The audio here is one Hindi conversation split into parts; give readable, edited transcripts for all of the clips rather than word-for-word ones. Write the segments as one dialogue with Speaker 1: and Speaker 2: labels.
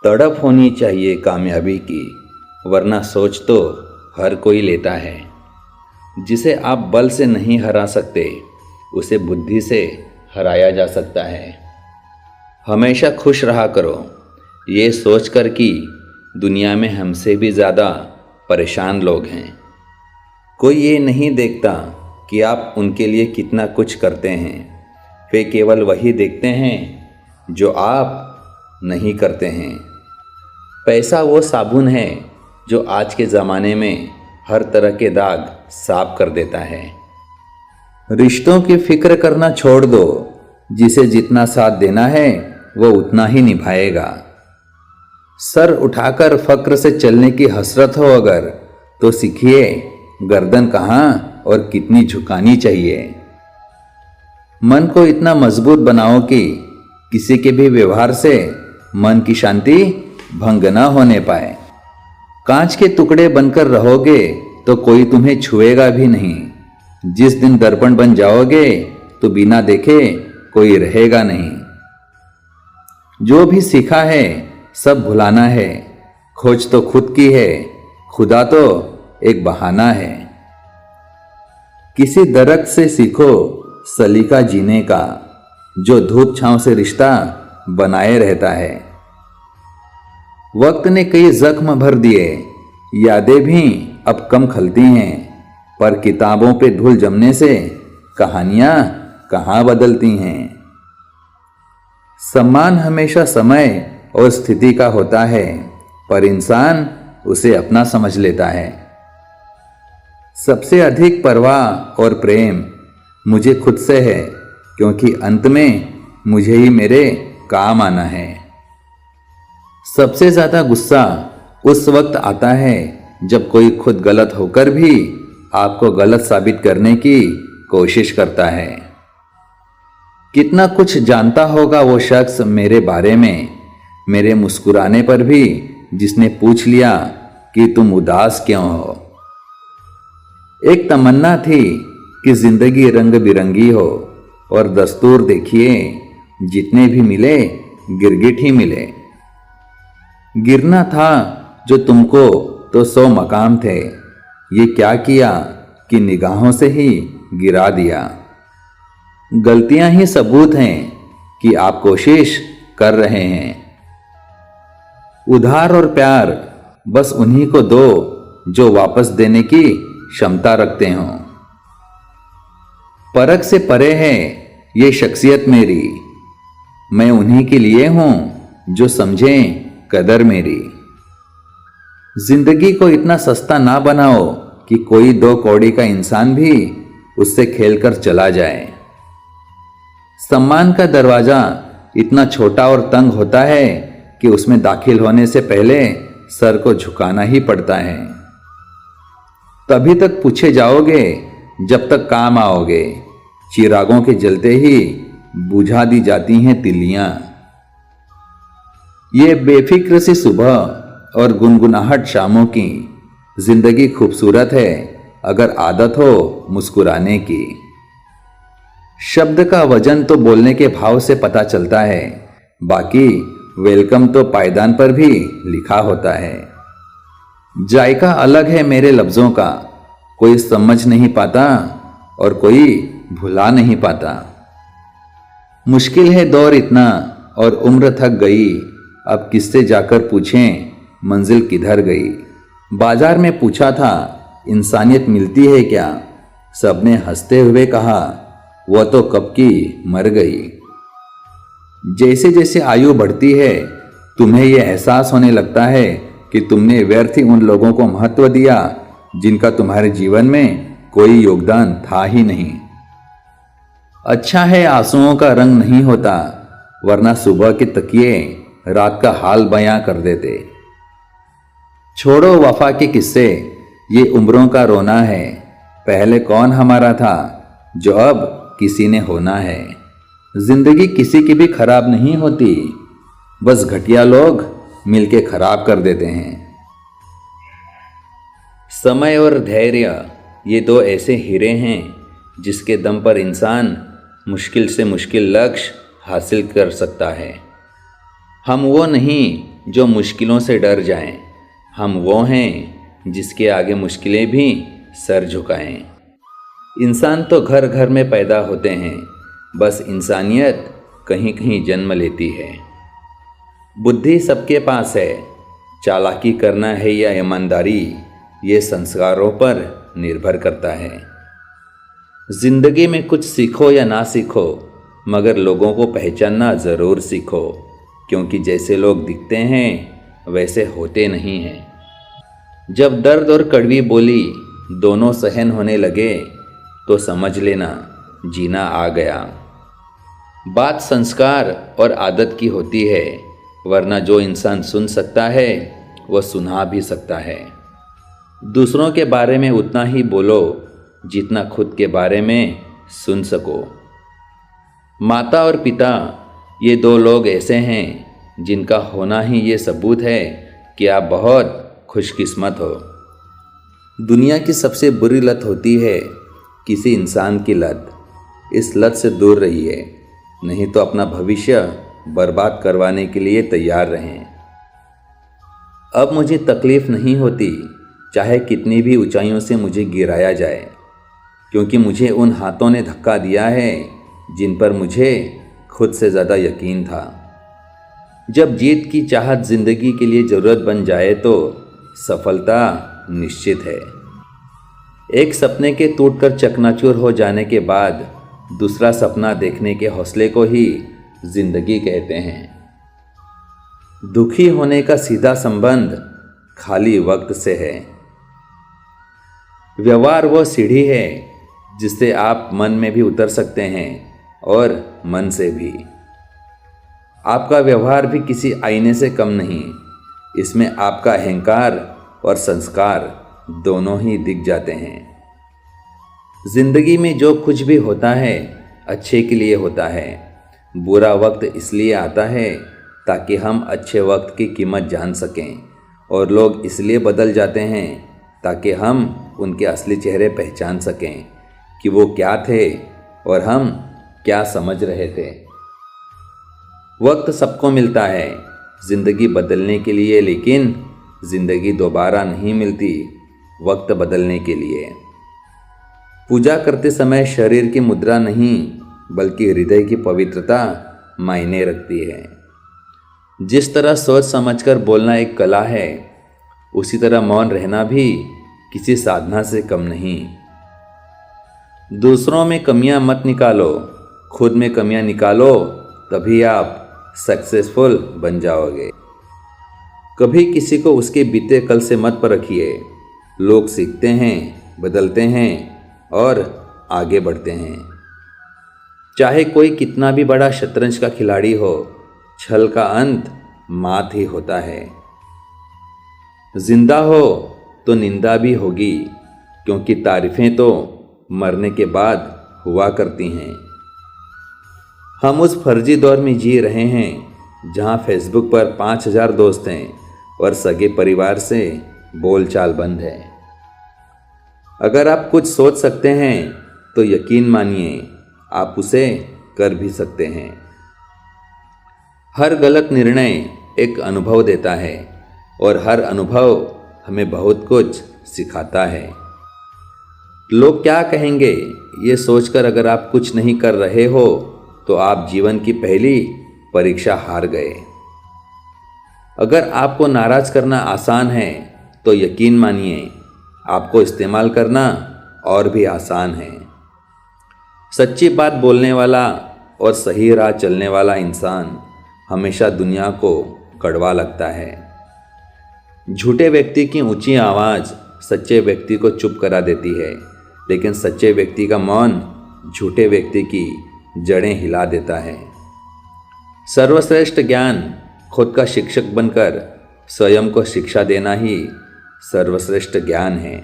Speaker 1: तड़प होनी चाहिए कामयाबी की, वरना सोच तो हर कोई लेता है। जिसे आप बल से नहीं हरा सकते, उसे बुद्धि से हराया जा सकता है। हमेशा खुश रहा करो, ये सोचकर कि दुनिया में हमसे भी ज़्यादा परेशान लोग हैं। कोई ये नहीं देखता कि आप उनके लिए कितना कुछ करते हैं। वे केवल वही देखते हैं जो आप नहीं करते हैं। पैसा वो साबुन है जो आज के ज़माने में हर तरह के दाग साफ कर देता है। रिश्तों की फिक्र करना छोड़ दो, जिसे जितना साथ देना है वो उतना ही निभाएगा। सर उठाकर फक्र से चलने की हसरत हो अगर, तो सीखिए गर्दन कहाँ और कितनी झुकानी चाहिए। मन को इतना मजबूत बनाओ कि किसी के भी व्यवहार से मन की शांति भंग न होने पाए। कांच के टुकड़े बनकर रहोगे तो कोई तुम्हें छुएगा भी नहीं। जिस दिन दर्पण बन जाओगे तो बिना देखे कोई रहेगा नहीं। जो भी सीखा है सब भुलाना है। खोज तो खुद की है, खुदा तो एक बहाना है। किसी दरख्त से सीखो सलीका जीने का, जो धूप छांव से रिश्ता बनाए रहता है। वक्त ने कई जख्म भर दिए, यादें भी अब कम खलती हैं, पर किताबों पे धूल जमने से कहानियां कहाँ बदलती हैं। सम्मान हमेशा समय और स्थिति का होता है, पर इंसान उसे अपना समझ लेता है। सबसे अधिक परवाह और प्रेम मुझे खुद से है, क्योंकि अंत में मुझे ही मेरे काम आना है। सबसे ज़्यादा गुस्सा उस वक्त आता है जब कोई खुद गलत होकर भी आपको गलत साबित करने की कोशिश करता है। कितना कुछ जानता होगा वो शख्स मेरे बारे में, मेरे मुस्कुराने पर भी जिसने पूछ लिया कि तुम उदास क्यों हो। एक तमन्ना थी कि जिंदगी रंग बिरंगी हो, और दस्तूर देखिए जितने भी मिले गिरगिट ही मिले। गिरना था जो तुमको तो 100 मकाम थे, ये क्या किया कि निगाहों से ही गिरा दिया। गलतियां ही सबूत हैं कि आप कोशिश कर रहे हैं। उधार और प्यार बस उन्हीं को दो जो वापस देने की क्षमता रखते हों। परख से परे है ये शख्सियत मेरी, मैं उन्हीं के लिए हूं जो समझें कदर मेरी। जिंदगी को इतना सस्ता ना बनाओ कि कोई 2 कौड़ी का इंसान भी उससे खेलकर चला जाए। सम्मान का दरवाजा इतना छोटा और तंग होता है कि उसमें दाखिल होने से पहले सर को झुकाना ही पड़ता है। तभी तक पूछे जाओगे जब तक काम आओगे। चिरागों के जलते ही बुझा दी जाती हैं तिलियां। ये बेफिक्र सी सुबह और गुनगुनाहट शामों की जिंदगी खूबसूरत है अगर आदत हो मुस्कुराने की। शब्द का वजन तो बोलने के भाव से पता चलता है, बाकी वेलकम तो पायदान पर भी लिखा होता है। जायका अलग है मेरे लफ्जों का, कोई समझ नहीं पाता और कोई भुला नहीं पाता। मुश्किल है दौर इतना और उम्र थक गई, अब किससे जाकर पूछें मंजिल किधर गई। बाजार में पूछा था इंसानियत मिलती है क्या, सबने हंसते हुए कहा वो तो कब की मर गई। जैसे जैसे आयु बढ़ती है तुम्हें यह एहसास होने लगता है कि तुमने व्यर्थ ही उन लोगों को महत्व दिया जिनका तुम्हारे जीवन में कोई योगदान था ही नहीं। अच्छा है आंसुओं का रंग नहीं होता, वरना सुबह के तकिए रात का हाल बयां कर देते। छोड़ो वफा के किस्से, ये उम्रों का रोना है। पहले कौन हमारा था जो अब किसी ने होना है। जिंदगी किसी की भी खराब नहीं होती, बस घटिया लोग मिलके खराब कर देते हैं। समय और धैर्य ये 2 ऐसे हीरे हैं जिसके दम पर इंसान मुश्किल से मुश्किल लक्ष्य हासिल कर सकता है। हम वो नहीं जो मुश्किलों से डर जाएं। हम वो हैं जिसके आगे मुश्किलें भी सर झुकाएं। इंसान तो घर घर में पैदा होते हैं, बस इंसानियत कहीं कहीं जन्म लेती है। बुद्धि सबके पास है, चालाकी करना है या ईमानदारी, ये संस्कारों पर निर्भर करता है। जिंदगी में कुछ सीखो या ना सीखो, मगर लोगों को पहचानना ज़रूर सीखो, क्योंकि जैसे लोग दिखते हैं वैसे होते नहीं हैं। जब दर्द और कड़वी बोली दोनों सहन होने लगे तो समझ लेना जीना आ गया। बात संस्कार और आदत की होती है, वरना जो इंसान सुन सकता है वह सुना भी सकता है। दूसरों के बारे में उतना ही बोलो जितना खुद के बारे में सुन सको। माता और पिता ये दो लोग ऐसे हैं जिनका होना ही ये सबूत है कि आप बहुत खुशकिस्मत हो। दुनिया की सबसे बुरी लत होती है किसी इंसान की लत। इस लत से दूर रहिए, नहीं तो अपना भविष्य बर्बाद करवाने के लिए तैयार रहें। अब मुझे तकलीफ़ नहीं होती चाहे कितनी भी ऊंचाइयों से मुझे गिराया जाए, क्योंकि मुझे उन हाथों ने धक्का दिया है जिन पर मुझे खुद से ज़्यादा यकीन था। जब जीत की चाहत ज़िंदगी के लिए ज़रूरत बन जाए तो सफलता निश्चित है। एक सपने के टूटकर चकनाचूर हो जाने के बाद दूसरा सपना देखने के हौसले को ही ज़िंदगी कहते हैं। दुखी होने का सीधा संबंध खाली वक्त से है। व्यवहार वो सीढ़ी है जिससे आप मन में भी उतर सकते हैं और मन से भी। आपका व्यवहार भी किसी आईने से कम नहीं, इसमें आपका अहंकार और संस्कार दोनों ही दिख जाते हैं। जिंदगी में जो कुछ भी होता है अच्छे के लिए होता है। बुरा वक्त इसलिए आता है ताकि हम अच्छे वक्त की कीमत जान सकें, और लोग इसलिए बदल जाते हैं ताकि हम उनके असली चेहरे पहचान सकें कि वो क्या थे और हम क्या समझ रहे थे। वक्त सबको मिलता है ज़िंदगी बदलने के लिए, लेकिन ज़िंदगी दोबारा नहीं मिलती वक्त बदलने के लिए। पूजा करते समय शरीर की मुद्रा नहीं बल्कि हृदय की पवित्रता मायने रखती है। जिस तरह सोच समझकर बोलना एक कला है, उसी तरह मौन रहना भी किसी साधना से कम नहीं। दूसरों में कमियां मत निकालो, खुद में कमियां निकालो, तभी आप सक्सेसफुल बन जाओगे। कभी किसी को उसके बीते कल से मत परखिए। लोग सीखते हैं, बदलते हैं और आगे बढ़ते हैं। चाहे कोई कितना भी बड़ा शतरंज का खिलाड़ी हो, छल का अंत मात ही होता है। जिंदा हो तो निंदा भी होगी, क्योंकि तारीफें तो मरने के बाद हुआ करती हैं। हम उस फर्जी दौर में जी रहे हैं जहां फेसबुक पर 5000 दोस्त हैं और सगे परिवार से बोलचाल बंद है। अगर आप कुछ सोच सकते हैं तो यकीन मानिए आप उसे कर भी सकते हैं। हर गलत निर्णय एक अनुभव देता है और हर अनुभव हमें बहुत कुछ सिखाता है। लोग क्या कहेंगे ये सोचकर अगर आप कुछ नहीं कर रहे हो तो आप जीवन की पहली परीक्षा हार गए। अगर आपको नाराज करना आसान है तो यकीन मानिए आपको इस्तेमाल करना और भी आसान है। सच्ची बात बोलने वाला और सही राह चलने वाला इंसान हमेशा दुनिया को कड़वा लगता है। झूठे व्यक्ति की ऊंची आवाज़ सच्चे व्यक्ति को चुप करा देती है, लेकिन सच्चे व्यक्ति का मौन झूठे व्यक्ति की जड़ें हिला देता है। सर्वश्रेष्ठ ज्ञान खुद का शिक्षक बनकर स्वयं को शिक्षा देना ही सर्वश्रेष्ठ ज्ञान है।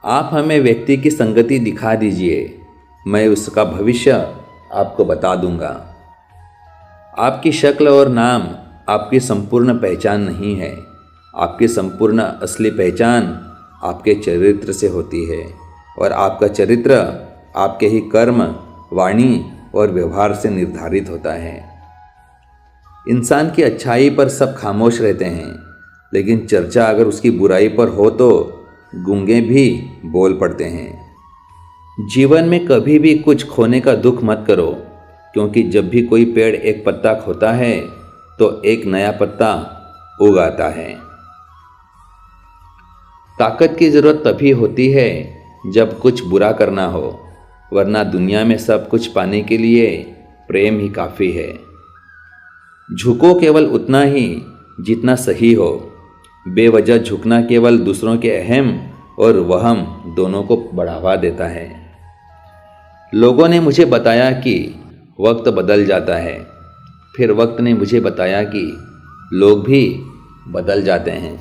Speaker 1: आप हमें व्यक्ति की संगति दिखा दीजिए, मैं उसका भविष्य आपको बता दूंगा। आपकी शक्ल और नाम आपकी संपूर्ण पहचान नहीं है। आपकी संपूर्ण असली पहचान आपके चरित्र से होती है, और आपका चरित्र आपके ही कर्म, वाणी और व्यवहार से निर्धारित होता है। इंसान की अच्छाई पर सब खामोश रहते हैं, लेकिन चर्चा अगर उसकी बुराई पर हो तो गूंगे भी बोल पड़ते हैं। जीवन में कभी भी कुछ खोने का दुख मत करो, क्योंकि जब भी कोई पेड़ एक पत्ता खोता है तो एक नया पत्ता उग आता है। ताकत की जरूरत तभी होती है जब कुछ बुरा करना हो, वरना दुनिया में सब कुछ पाने के लिए प्रेम ही काफ़ी है। झुको केवल उतना ही जितना सही हो। बेवजह झुकना केवल दूसरों के अहम और वहम दोनों को बढ़ावा देता है। लोगों ने मुझे बताया कि वक्त बदल जाता है, फिर वक्त ने मुझे बताया कि लोग भी बदल जाते हैं।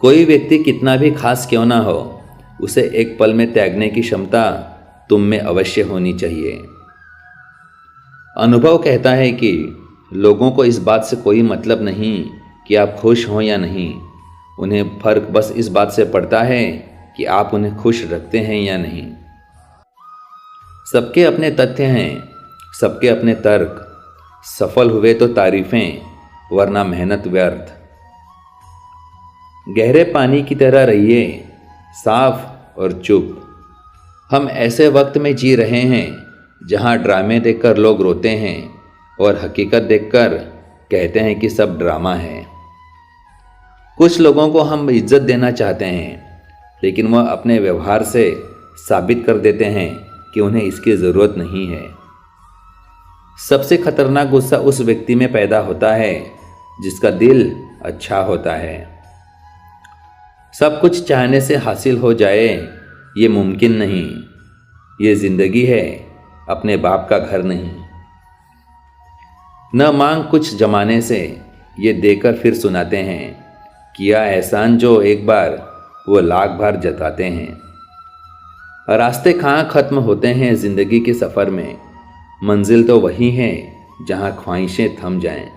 Speaker 1: कोई व्यक्ति कितना भी खास क्यों ना हो, उसे एक पल में त्यागने की क्षमता तुम में अवश्य होनी चाहिए। अनुभव कहता है कि लोगों को इस बात से कोई मतलब नहीं कि आप खुश हों या नहीं, उन्हें फर्क बस इस बात से पड़ता है कि आप उन्हें खुश रखते हैं या नहीं। सबके अपने तथ्य हैं, सबके अपने तर्क। सफल हुए तो तारीफें, वरना मेहनत व्यर्थ। गहरे पानी की तरह रहिए, साफ और चुप। हम ऐसे वक्त में जी रहे हैं जहां ड्रामे देखकर लोग रोते हैं और हकीकत देखकर कहते हैं कि सब ड्रामा है। कुछ लोगों को हम इज्जत देना चाहते हैं, लेकिन वह अपने व्यवहार से साबित कर देते हैं कि उन्हें इसकी ज़रूरत नहीं है। सबसे खतरनाक गुस्सा उस व्यक्ति में पैदा होता है जिसका दिल अच्छा होता है। सब कुछ चाहने से हासिल हो जाए ये मुमकिन नहीं। ये ज़िंदगी है, अपने बाप का घर नहीं। न मांग कुछ जमाने से, ये देकर फिर सुनाते हैं। किया एहसान जो एक बार, वो लाख बार जताते हैं। रास्ते कहाँ ख़त्म होते हैं ज़िंदगी के सफ़र में, मंजिल तो वही है जहाँ ख्वाहिशें थम जाएं।